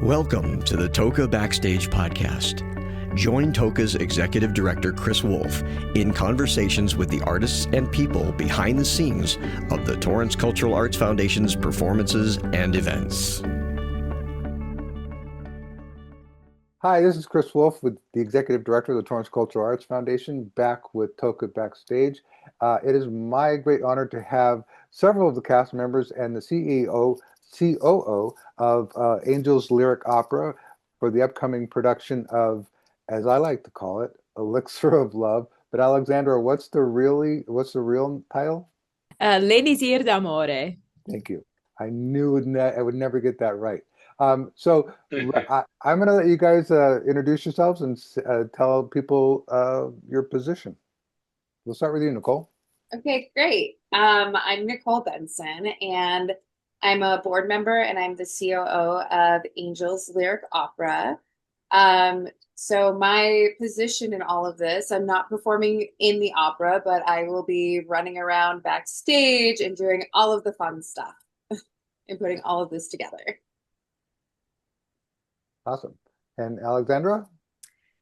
Welcome to the TOCA Backstage podcast. Join TOCA's Executive Director, Chris Wolf, in conversations with the artists and people behind the scenes of the Torrance Cultural Arts Foundation's performances and events. Hi, this is Chris Wolf with the Executive Director of the Torrance Cultural Arts Foundation, back with TOCA Backstage. It is my great honor to have several of the cast members and the COO of Angels Lyric Opera for the upcoming production of, as I like to call it, Elixir of Love. But Alexandra, what's the real title? L'Elisir d'Amore. Thank you. I knew I would never get that right. I'm going to let you guys introduce yourselves and tell people your position. We'll start with you, Nicole. Okay, great. I'm Nicole Benson, and I'm a board member, and I'm the COO of Angels Lyric Opera. So my position in all of this, I'm not performing in the opera, but I will be running around backstage and doing all of the fun stuff and putting all of this together. Awesome. And Alexandra?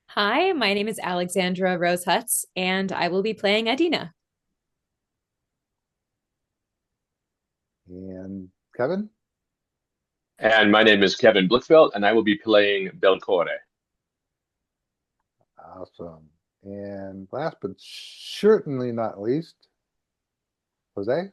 Hi, my name is Alexandra Rose Hutz, and I will be playing Adina. And Kevin? And my name is Kevin Blickfeld, and I will be playing Belcore. Awesome. And last but certainly not least, Jose?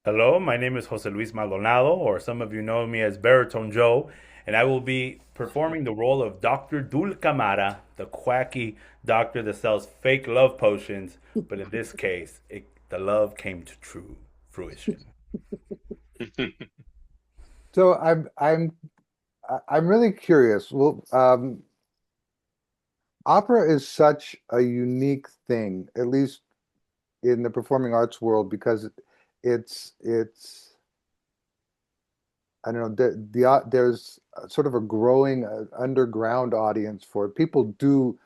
Hello, my name is Jose Luis Maldonado, or some of you know me as Baritone Joe, and I will be performing the role of Dr. Dulcamara, the quacky doctor that sells fake love potions, but in this case, the love came to true fruition. So I'm really curious. Well, opera is such a unique thing, at least in the performing arts world, because it's I don't know, there's sort of a growing underground audience for it. People do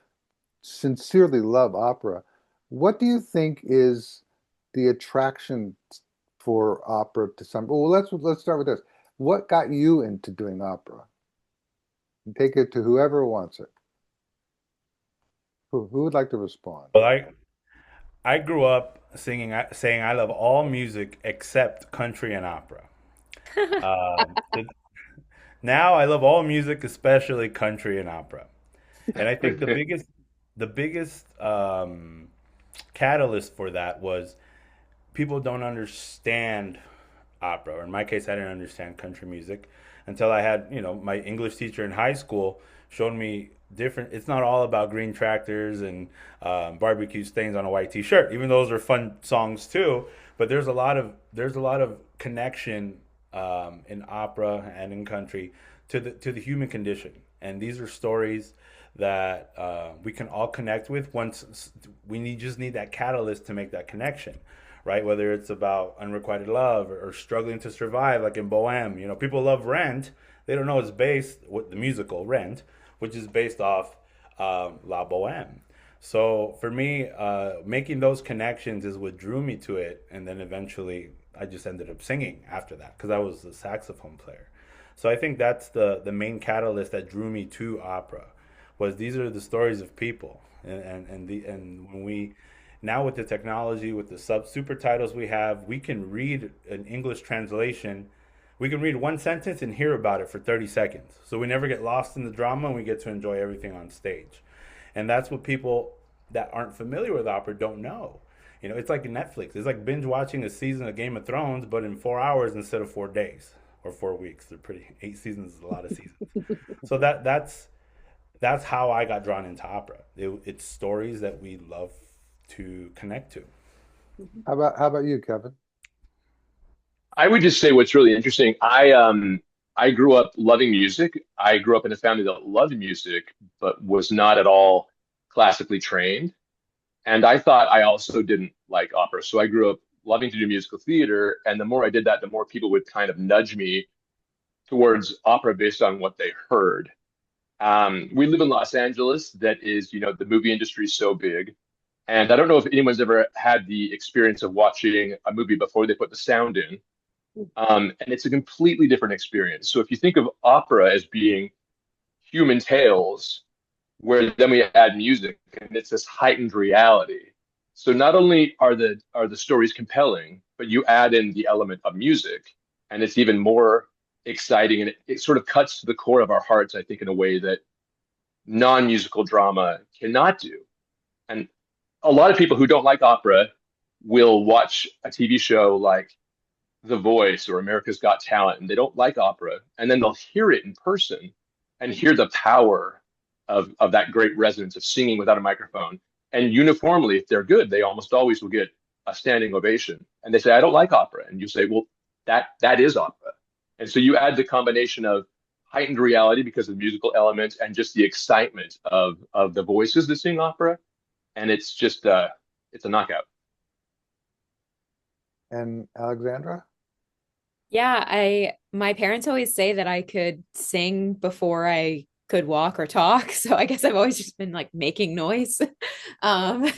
sincerely love opera. What do you think is the attraction for opera to some? Well, let's start with this. What got you into doing opera? And take it to whoever wants it. Who would like to respond? Well, I grew up saying I love all music except country and opera. Now I love all music, especially country and opera. And I think the biggest catalyst for that was people don't understand opera, or in my case, I didn't understand country music until I had, my English teacher in high school showed me different. It's not all about green tractors and barbecue stains on a white T-shirt. Even those are fun songs too, but there's a lot of connection in opera and in country to the human condition, and these are stories that we can all connect with. Once we just need that catalyst to make that connection, right? Whether it's about unrequited love or struggling to survive, like in Bohème. People love Rent. They don't know it's based with the musical Rent, which is based off La Bohème. So for me, making those connections is what drew me to it, and then eventually I just ended up singing after that because I was a saxophone player. So I think that's the main catalyst that drew me to opera, was these are the stories of people, and when we now with the technology, with the super titles we have, we can read an English translation. We can read one sentence and hear about it for 30 seconds. So we never get lost in the drama, and we get to enjoy everything on stage. And that's what people that aren't familiar with opera don't know. It's like Netflix. It's like binge watching a season of Game of Thrones, but in 4 hours instead of 4 days or 4 weeks. They're 8 seasons is a lot of seasons. So that's how I got drawn into opera. It's stories that we love to connect to. How about you, Kevin? I would just say what's really interesting. I grew up loving music. I grew up in a family that loved music, but was not at all classically trained. And I thought I also didn't like opera. So I grew up loving to do musical theater. And the more I did that, the more people would kind of nudge me towards opera based on what they heard. We live in Los Angeles. That is, the movie industry is so big. And I don't know if anyone's ever had the experience of watching a movie before they put the sound in. And it's a completely different experience. So if you think of opera as being human tales, where then we add music, and it's this heightened reality. So not only are the stories compelling, but you add in the element of music, and it's even more exciting, and it sort of cuts to the core of our hearts, I think, in a way that non-musical drama cannot do. And a lot of people who don't like opera will watch a TV show like The Voice or America's Got Talent, and they don't like opera, and then they'll hear it in person and hear the power of that great resonance of singing without a microphone. And uniformly, if they're good, they almost always will get a standing ovation. And they say, "I don't like opera," and you say, "Well, that is opera." And so you add the combination of heightened reality because of the musical elements and just the excitement of the voices that sing opera, and it's a knockout. And Alexandra? Yeah, my parents always say that I could sing before I could walk or talk. So I guess I've always just been like making noise. Um,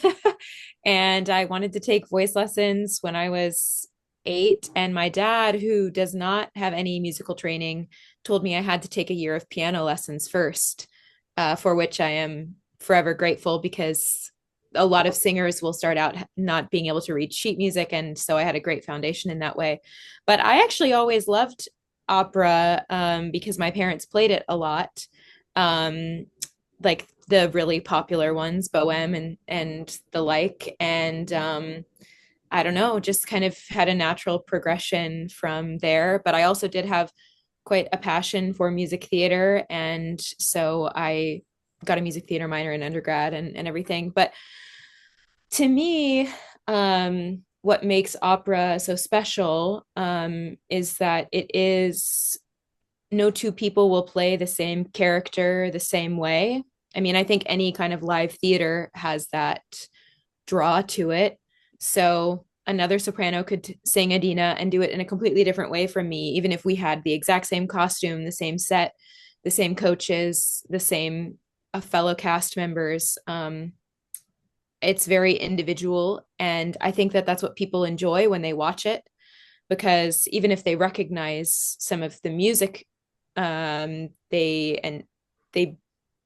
and I wanted to take voice lessons when I was 8. And my dad, who does not have any musical training, told me I had to take a year of piano lessons first, for which I am forever grateful because a lot of singers will start out not being able to read sheet music. And so I had a great foundation in that way. But I actually always loved opera, because my parents played it a lot. Um, like the really popular ones, Bohème and the like. And I don't know, just kind of had a natural progression from there. But I also did have quite a passion for music theater. And so I got a music theater minor in undergrad and everything. But to me, what makes opera so special, is that it is no two people will play the same character the same way. I mean, I think any kind of live theater has that draw to it. So another soprano could sing Adina and do it in a completely different way from me, even if we had the exact same costume, the same set, the same coaches, the same fellow cast members. It's very individual, and I think that that's what people enjoy when they watch it, because even if they recognize some of the music, they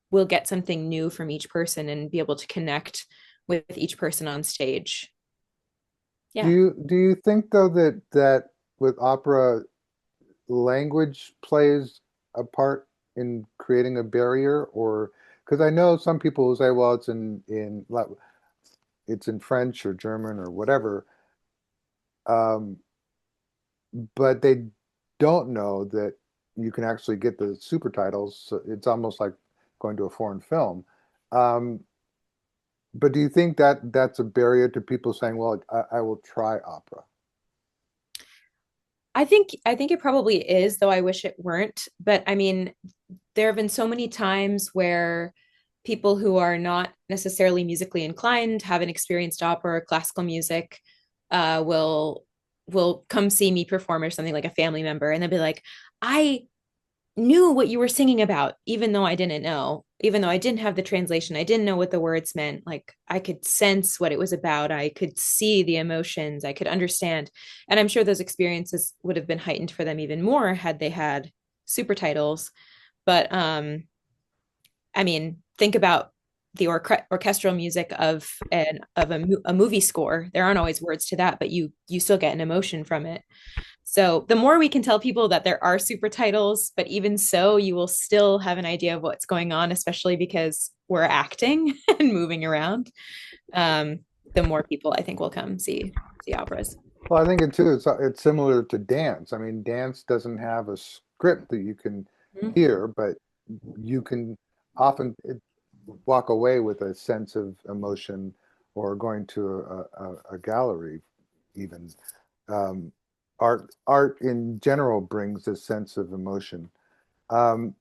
will get something new from each person and be able to connect with each person on stage. Do Yeah. you think though that with opera, language plays a part in creating a barrier, or because I know some people will say, well, it's in French or German or whatever, um, but they don't know that you can actually get the super titles. So it's almost like going to a foreign film. Um, but do you think that that's a barrier to people saying, well, I will try opera? I think it probably is, though I wish it weren't. But I mean, there have been so many times where people who are not necessarily musically inclined, haven't experienced opera or classical music, will come see me perform or something, like a family member, and they'll be like, I knew what you were singing about, even though I didn't know, even though I didn't have the translation, I didn't know what the words meant. Like I could sense what it was about. I could see the emotions. I could understand. And I'm sure those experiences would have been heightened for them even more had they had super titles. But I mean, think about the orchestral music of a movie score. There aren't always words to that, but you still get an emotion from it. So the more we can tell people that there are super titles, but even so, you will still have an idea of what's going on, especially because we're acting and moving around. Um, the more people I think will come see operas. Well, I think it too. It's similar to dance. I mean, dance doesn't have a script that you can Mhm. hear, but you can often walk away with a sense of emotion, or going to a gallery even. Um, art in general brings a sense of emotion. Um,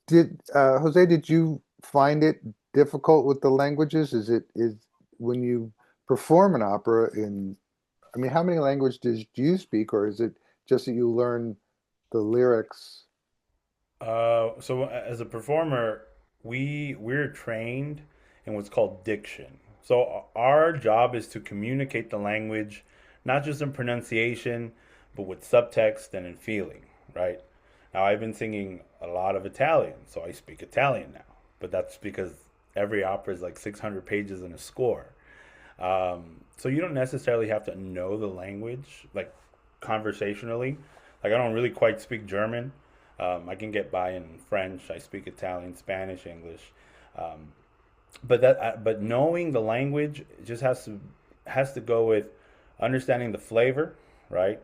did Jose, did you find it difficult with the languages? Is when you perform an opera in, I mean, how many languages do you speak, or is it just that you learn the lyrics? So as a performer, we're trained in what's called diction. So our job is to communicate the language not just in pronunciation, but with subtext and in feeling, right? Now, I've been singing a lot of Italian, so I speak Italian now, but that's because every opera is like 600 pages in a score. So you don't necessarily have to know the language, like conversationally. Like I don't really quite speak German. I can get by in French. I speak Italian, Spanish, English. Um, but knowing the language just has to go with understanding the flavor, right?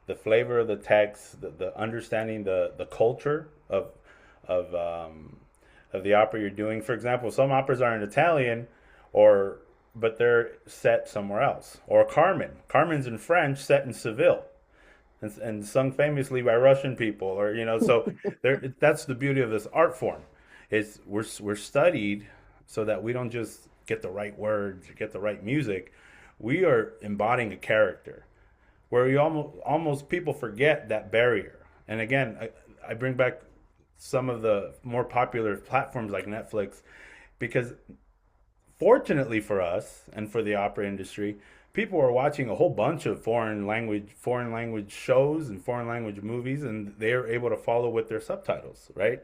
The flavor of the text, the understanding the culture of of the opera you're doing. For example, some operas are in Italian, or but they're set somewhere else. Or Carmen's in French, set in Seville, and sung famously by Russian people, or so there. That's the beauty of this art form, is we're studied so that we don't just get the right words or get the right music. We are embodying a character where you almost people forget that barrier. And again, I bring back some of the more popular platforms like Netflix, because fortunately for us and for the opera industry, people are watching a whole bunch of foreign language shows and foreign language movies, and they're able to follow with their subtitles, right?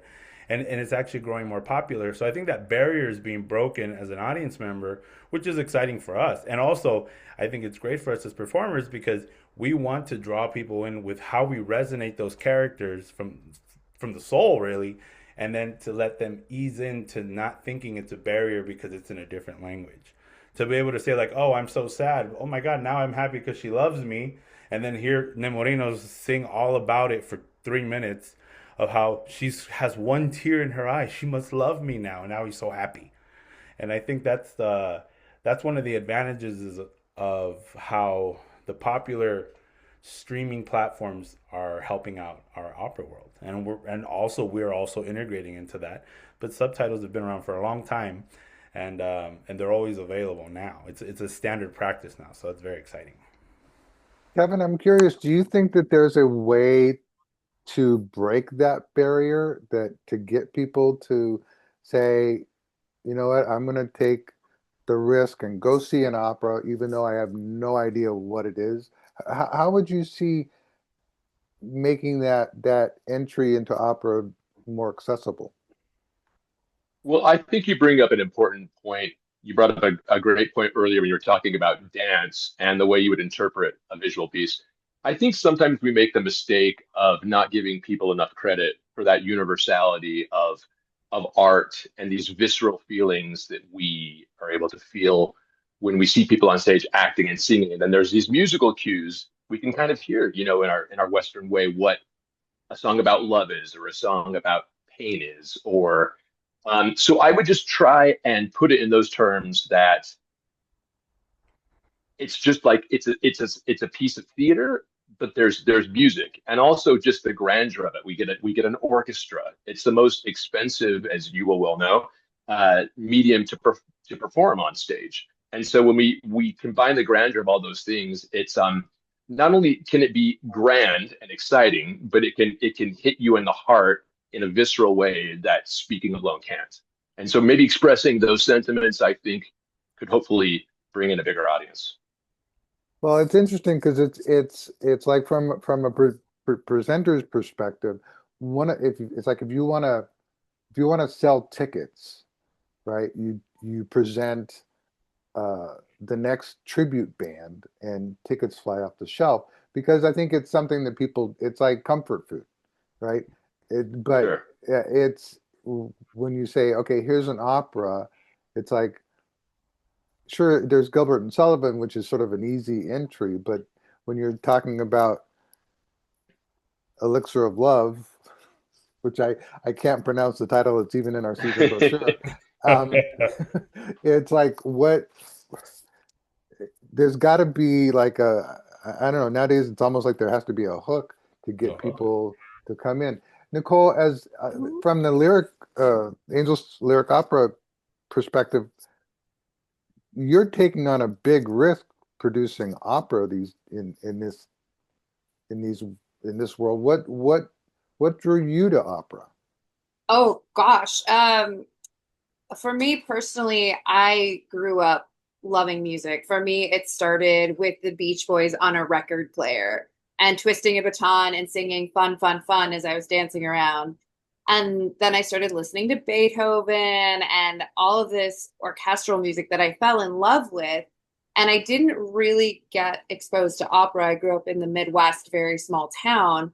And it's actually growing more popular. So I think that barrier is being broken as an audience member, which is exciting for us. And also, I think it's great for us as performers, because we want to draw people in with how we resonate those characters from the soul, really, and then to let them ease into not thinking it's a barrier because it's in a different language. To be able to say like, oh, I'm so sad. Oh my God, now I'm happy because she loves me. And then hear Nemorinos sing all about it for 3 minutes of how she has one tear in her eye. She must love me now. And now he's so happy. And I think that's one of the advantages of how the popular streaming platforms are helping out our opera world, and we're also integrating into that. But subtitles have been around for a long time, and they're always available now. It's a standard practice now, so it's very exciting. Kevin, I'm curious, do you think that there's a way to break that barrier, that to get people to say, you know what, I'm going to take the risk and go see an opera, even though I have no idea what it is? How would you see making that entry into opera more accessible? Well, I think you bring up an important point. You brought up a great point earlier when you were talking about dance and the way you would interpret a visual piece. I think sometimes we make the mistake of not giving people enough credit for that universality of art and these visceral feelings that we are able to feel when we see people on stage acting and singing. And then there's these musical cues we can kind of hear, in our Western way, what a song about love is, or a song about pain is, or so I would just try and put it in those terms, that it's just like it's a piece of theater, but there's music, and also just the grandeur of it. We get an orchestra. It's the most expensive, as you will well know, medium to perform on stage. And so when we combine the grandeur of all those things, it's not only can it be grand and exciting, but it can hit you in the heart in a visceral way that speaking alone can't. And so maybe expressing those sentiments, I think, could hopefully bring in a bigger audience. Well, it's interesting because it's like from a presenter's perspective, if it's like if you want to sell tickets, right? You present the next tribute band, and tickets fly off the shelf, because I think it's something that it's like comfort food, right? But Sure. it's when you say, okay, here's an opera, it's like, sure, there's Gilbert and Sullivan, which is sort of an easy entry, but when you're talking about Elixir of Love, which I can't pronounce the title, it's even in our season brochure. It's like, there's got to be like I don't know, nowadays it's almost like there has to be a hook to get people to come in. Nicole, as from the Angels lyric opera perspective, you're taking on a big risk producing opera in this world. What drew you to opera? Oh gosh. For me personally, I grew up loving music. For me, it started with the Beach Boys on a record player and twisting a baton and singing fun, fun, fun as I was dancing around. And then I started listening to Beethoven and all of this orchestral music that I fell in love with. And I didn't really get exposed to opera. I grew up in the Midwest, very small town.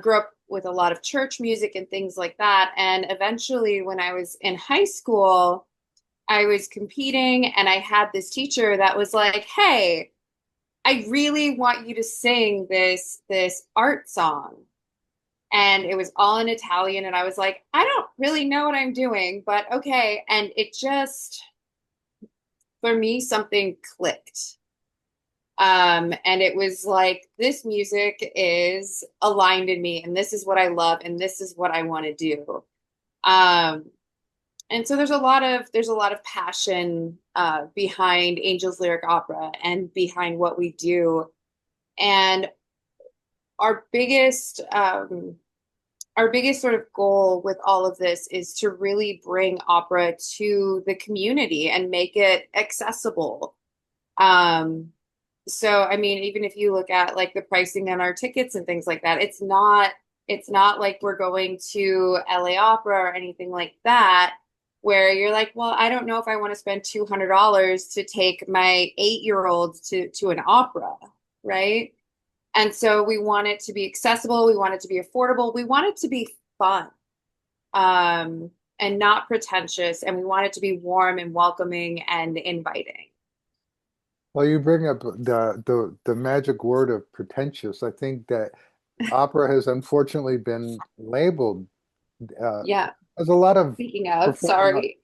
Grew up with a lot of church music and things like that. And eventually, when I was in high school, I was competing and I had this teacher that was like, "Hey, I really want you to sing this art song." And it was all in Italian and I was like, "I don't really know what I'm doing, but okay." And it just, for me, something clicked. And it was like, this music is aligned in me and this is what I love and this is what I want to do. Um, and so there's a lot of passion behind Angels Lyric Opera and behind what we do. And our biggest our biggest sort of goal with all of this is to really bring opera to the community and make it accessible. Um, so I mean, even if you look at like the pricing on our tickets and things like that, it's not like we're going to LA Opera or anything like that, where you're like, well, I don't know if I want to spend $200 to take my 8-year-old to an opera, right? And so we want it to be accessible, we want it to be affordable, we want it to be fun, and not pretentious, and we want it to be warm and welcoming and inviting. Well, you bring up the magic word of pretentious. I think that opera has unfortunately been labeled Yeah. as a lot of Speaking of, perform. sorry.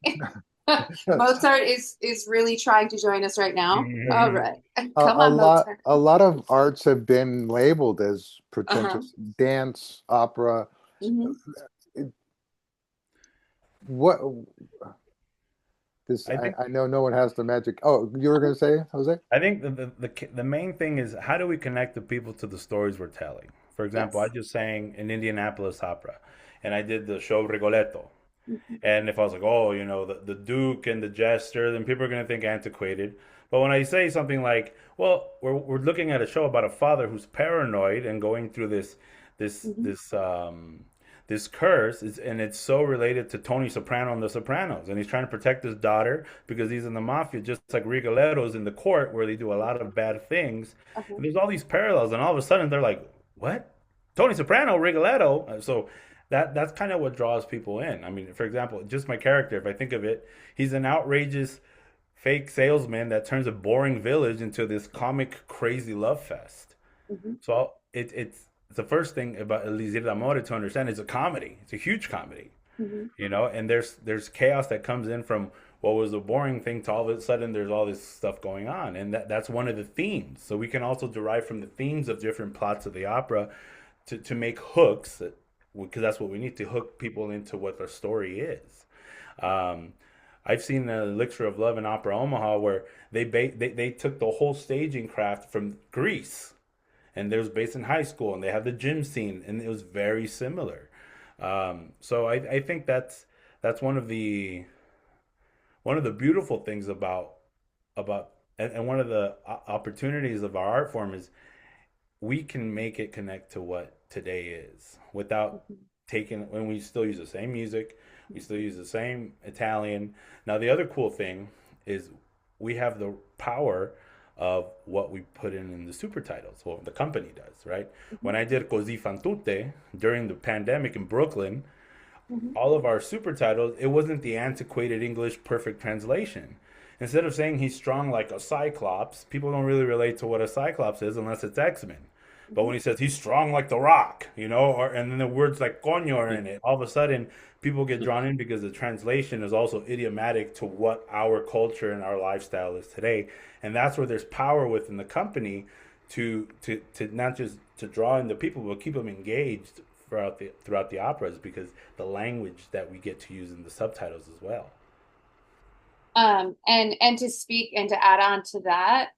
Mozart is really trying to join us right now. All right. Come on, Mozart. A lot of arts have been labeled as Uh-huh. pretentious. Dance, opera. Mhm. It- What this I think I know no one has the magic. Oh, you were going to say, Jose? I think the main thing is how do we connect the people to the stories we're telling? For example, I Yes. just sang in Indianapolis Opera, and I did the show Rigoletto. Mhm. And if I was like, oh, the Duke and the Jester, then people are going to think antiquated. But when I say something like, well, we're looking at a show about a father who's paranoid and going through this Mhm. this um this curse, and it's so related to Tony Soprano and The Sopranos, and he's trying to protect his daughter because he's in the mafia, just like Rigoletto's in the court where they do a lot of bad things. Uh-huh. And there's all these parallels, and all of a sudden they're like, what? Tony Soprano, Rigoletto. So that's kind of what draws people in. I mean, for example, just my character, if I think of it, he's an outrageous fake salesman that turns a boring village into this comic crazy love fest. Mhm. So it's the first thing about Elixir of Love to understand is a comedy. It's a huge comedy, Mhm. and there's chaos that comes in from what was a boring thing to all of a sudden there's all this stuff going on, and that's one of the themes. So we can also derive from the themes of different plots of the opera to make hooks, because that's what we need to hook people into what the story is. Um, I've seen the Elixir of Love in Opera Omaha where they took the whole staging craft from Greece, and it was based in high school, and they had the gym scene, and it was very similar. So I think that's one of the beautiful things about and one of the opportunities of our art form is we can make it connect to what today is without Mhm. taking, when we still use the same music, we still use the same Italian. Now, the other cool thing is we have the power of what we put in the super titles. Well, the company does, right? Mhm. When I did Così fan tutte during the pandemic in Brooklyn, Mhm. all of our super titles, it wasn't the antiquated English perfect translation. Instead of saying he's strong like a Cyclops, people don't really relate to what a Cyclops is unless it's X-Men. But Mhm. when he says he's strong like the Rock, and then the words like coño are in it, all of a sudden people get drawn in because the translation is also idiomatic to what our culture and our lifestyle is today. And that's where there's power within the company to not just to draw in the people, but keep them engaged throughout the operas because the language that we get to use in the subtitles as well. And to speak and to add on to that,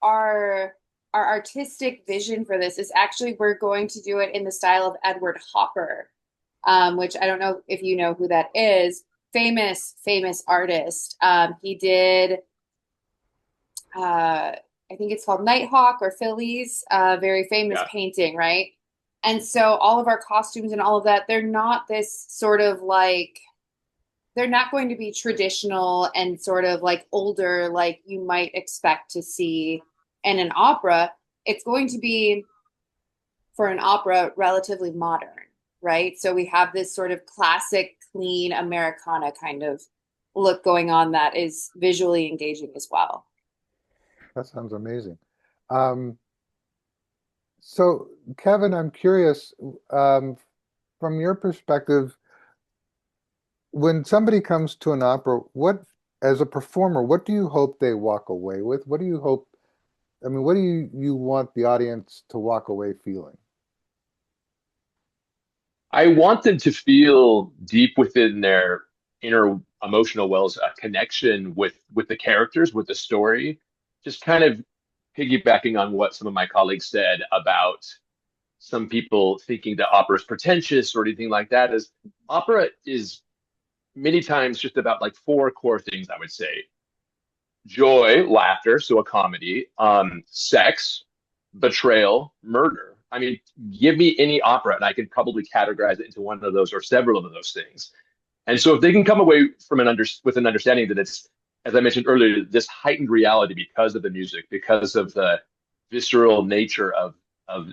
our our artistic vision for this is actually we're going to do it in the style of Edward Hopper, which I don't know if you know who that is, famous artist. He did, I think it's called Nighthawk or Phillies, very famous Yeah. painting, right? And so all of our costumes and all of that, they're not this sort of like, they're not going to be traditional and sort of like older, like you might expect to see in an opera. It's going to be, for an opera, relatively modern, right? So we have this sort of classic, clean Americana kind of look going on that is visually engaging as well. That sounds amazing. Um, so, Kevin, I'm curious, from your perspective, when somebody comes to an opera, as a performer, what do you hope they walk away with? What do you hope, I mean, what do you want the audience to walk away feeling? I want them to feel deep within their inner emotional wells a connection with the characters, with the story. Just kind of piggybacking on what some of my colleagues said about some people thinking that opera is pretentious or anything like that. Is opera is many times just about like four core things, I would say: joy, laughter, so a comedy, sex, betrayal, murder. I mean, give me any opera and I can probably categorize it into one of those or several of those things. And so if they can come away from with an understanding that it's, as I mentioned earlier, this heightened reality because of the music, because of the visceral nature of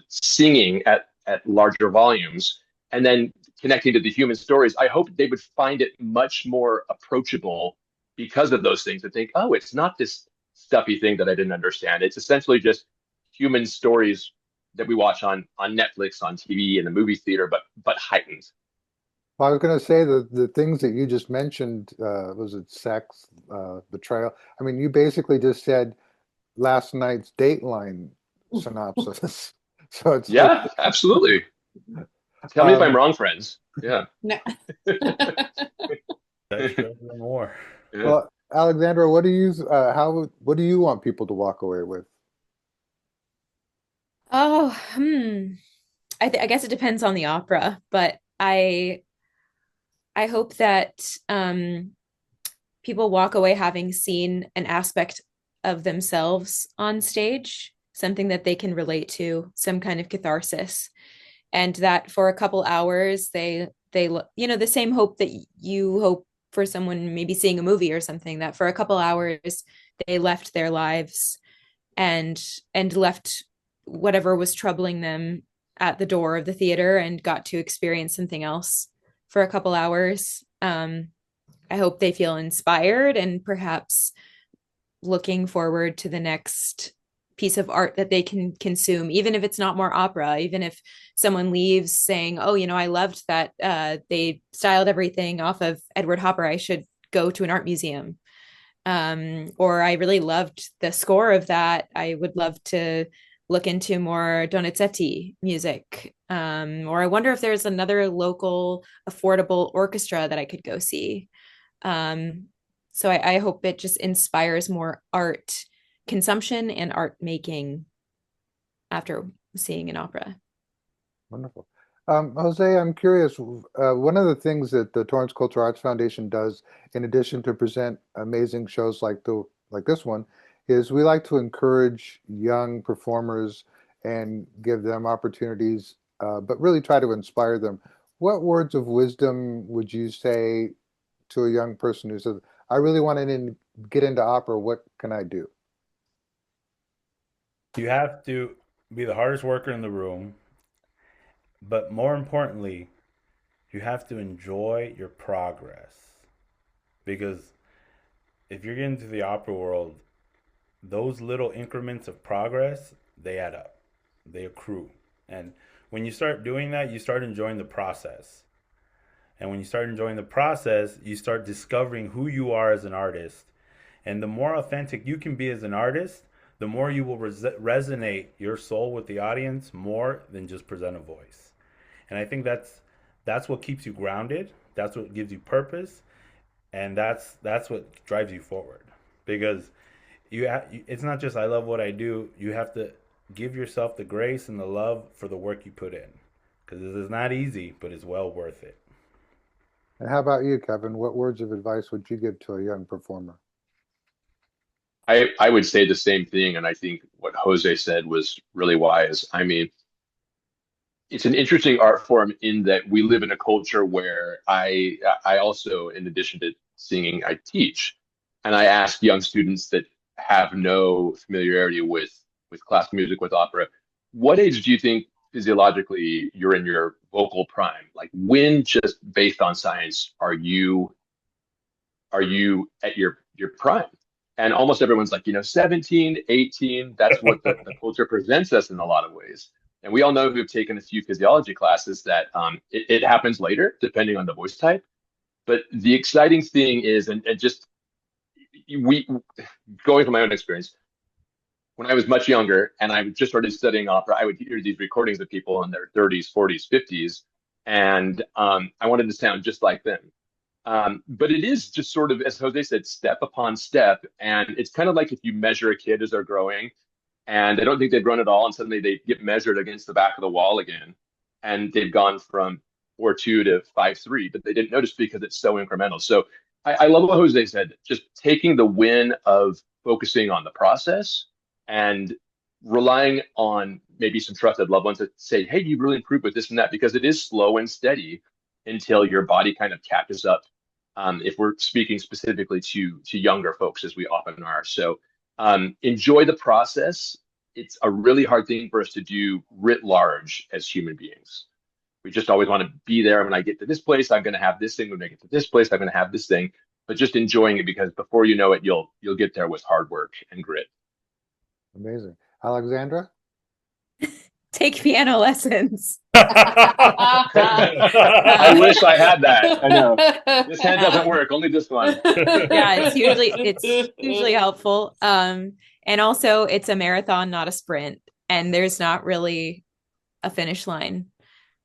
singing at larger volumes, and then connecting to the human stories, I hope they would find it much more approachable because of those things, and think, oh, it's not this stuffy thing that I didn't understand. It's essentially just human stories that we watch on Netflix, on TV, in the movie theater, but heightened. Well, I was going to say the things that you just mentioned, was it sex, betrayal? I mean, you basically just said last night's Dateline synopsis. So it's like, Yeah, absolutely. Tell me if I'm um, wrong, friends. Yeah. No. That's even more. Yeah. well, Alexandra, what do you want people to walk away with? Oh, I guess it depends on the opera, but I hope that people walk away having seen an aspect of themselves on stage, something that they can relate to, some kind of catharsis, and that for a couple hours they the same hope that you hope for someone maybe seeing a movie or something, that for a couple hours they left their lives and left whatever was troubling them at the door of the theater and got to experience something else for a couple hours. I hope they feel inspired and perhaps looking forward to the next piece of art that they can consume, even if it's not more opera, even if someone leaves saying, oh, I loved that they styled everything off of Edward Hopper, I should go to an art museum. Or I really loved the score of that, I would love to look into more Donizetti music. Or I wonder if there's another local affordable orchestra that I could go see. So I hope it just inspires more art consumption and art making after seeing an opera. Wonderful. Jose, I'm curious, one of the things that the Torrance Cultural Arts Foundation does, in addition to present amazing shows like this one, is we like to encourage young performers and give them opportunities, but really try to inspire them. What words of wisdom would you say to a young person who says, I really want to get into opera, what can I do? You have to be the hardest worker in the room, but more importantly, you have to enjoy your progress. Because if you're getting to the opera world, those little increments of progress, they add up, they accrue. And when you start doing that, you start enjoying the process. And when you start enjoying the process, you start discovering who you are as an artist. And the more authentic you can be as an artist, the more you will resonate your soul with the audience more than just present a voice. And I think that's what keeps you grounded. That's what gives you purpose, and that's what drives you forward. Because it's not just I love what I do. You have to give yourself the grace and the love for the work you put in, because this is not easy, but it's well worth it. And how about you, Kevin? What words of advice would you give to a young performer? I would say the same thing, and I think what Jose said was really wise. I mean, it's an interesting art form in that we live in a culture where I also, in addition to singing, I teach, and I ask young students that have no familiarity with classical music, with opera, what age do you think physiologically you're in your vocal prime? Like when, just based on science, are you at your prime? And almost everyone's like, 17, 18, that's what the culture presents us in a lot of ways. And we all know who've taken a few physiology classes that it happens later, depending on the voice type. But the exciting thing is, and just we going from my own experience, when I was much younger and I just started studying opera, I would hear these recordings of people in their 30s, 40s, 50s, and I wanted to sound just like them. But it is just sort of, as Jose said, step upon step. And it's kind of like if you measure a kid as they're growing and they don't think they've grown at all, and suddenly they get measured against the back of the wall again. And they've gone from 4.2 to 5.3, but they didn't notice because it's so incremental. So I love what Jose said, just taking the win of focusing on the process and relying on maybe some trusted loved ones that say, hey, you've really improved with this and that, because it is slow and steady until your body kind of catches up. If we're speaking specifically to younger folks, as we often are. So enjoy the process. It's a really hard thing for us to do writ large as human beings. We just always want to be there. When I get to this place, I'm going to have this thing. When I get to this place, I'm going to have this thing. But just enjoying it, because before you know it, you'll get there with hard work and grit. Amazing. Alexandra? Take piano lessons. I wish I had that. I know. This hand doesn't work, only this one. Yeah, it's usually helpful. And also it's a marathon, not a sprint, and there's not really a finish line.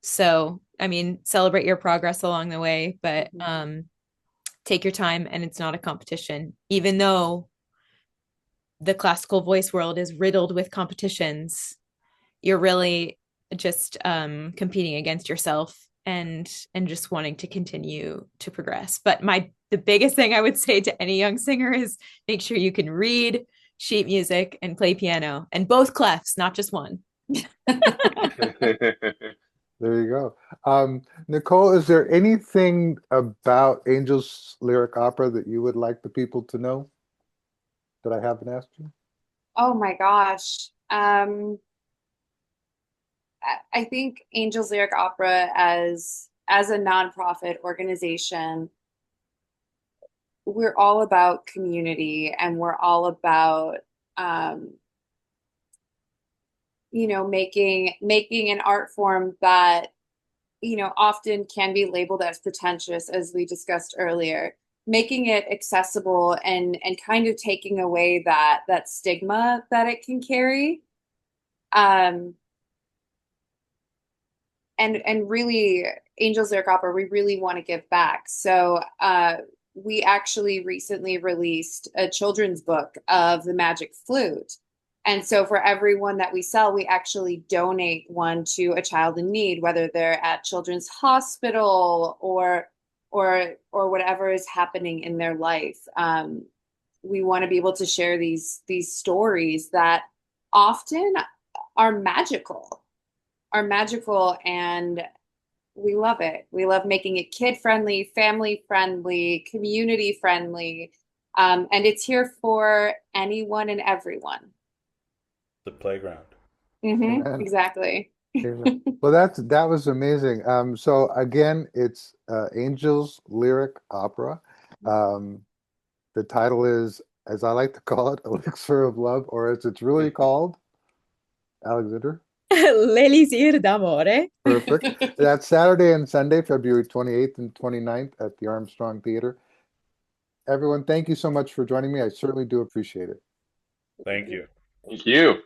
So, I mean, celebrate your progress along the way, but take your time, and it's not a competition, even though the classical voice world is riddled with competitions. You're really just competing against yourself and just wanting to continue to progress. But the biggest thing I would say to any young singer is make sure you can read sheet music and play piano, and both clefs, not just one. There you go. Nicole, is there anything about Angels Lyric Opera that you would like the people to know that I haven't asked you? Oh my gosh. I think Angels Lyric Opera as a nonprofit organization, we're all about community, and we're all about making an art form that often can be labeled as pretentious, as we discussed earlier, making it accessible and kind of taking away that stigma that it can carry. And really, Angels Lyric Opera, we really want to give back. So we actually recently released a children's book of the Magic Flute. And so for everyone that we sell, we actually donate one to a child in need, whether they're at Children's Hospital or whatever is happening in their life. We want to be able to share these stories that often are magical, and we love it. We love making it kid-friendly, family-friendly, community-friendly, and it's here for anyone and everyone. The playground. Exactly. Well, that was amazing. So again, it's Angels Lyric Opera. The title is, as I like to call it, Elixir of Love, or as it's really called, Alexander? L'Elixir d'Amore. Perfect. That's Saturday and Sunday, February 28th and 29th at the Armstrong Theatre. Everyone, thank you so much for joining me. I certainly do appreciate it. Thank you. Thank you.